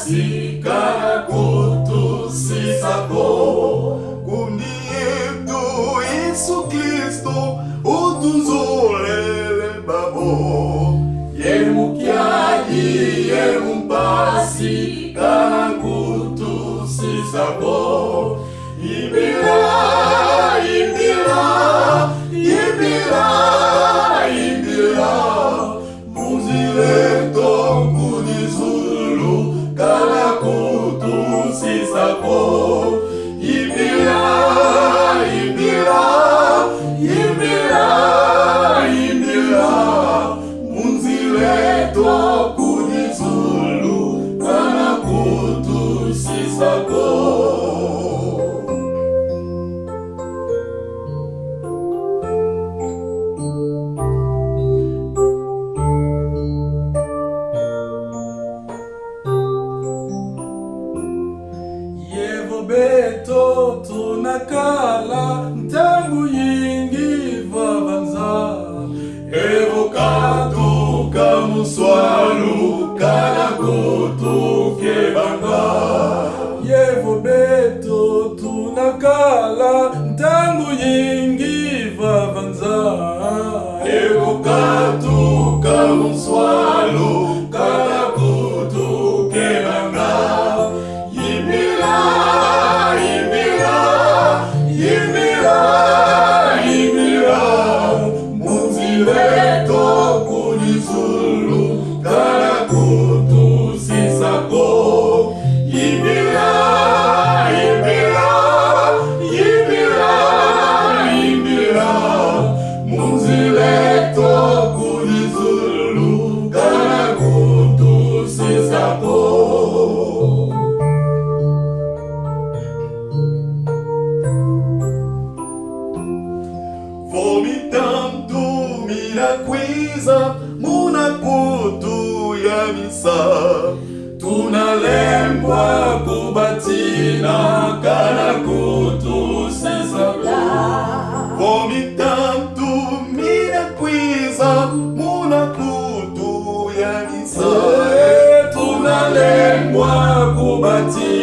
basi kana kutusisako kunietu Yesu Kristo utunzolele babo yemukiaji yemumpasi kana kutusisako ibira ibira ibira ibira muzile tongu dizulu kana kutusisako ibira ibira ibira ibira muzile tongu dizulu kana kutusisako. Beto tunakala ntangu yingi vavanza evokatu kamuswalu kana kutukebanga yevo beto tunakala ntangu yingi vavanza evokatu kamuswalu kana kutukebanga vomitando miraquiza munakutu ya misa tunalembwa kubatina kana kutusisako vomitando miraquiza munakutu ya misa tunalembwa kubatina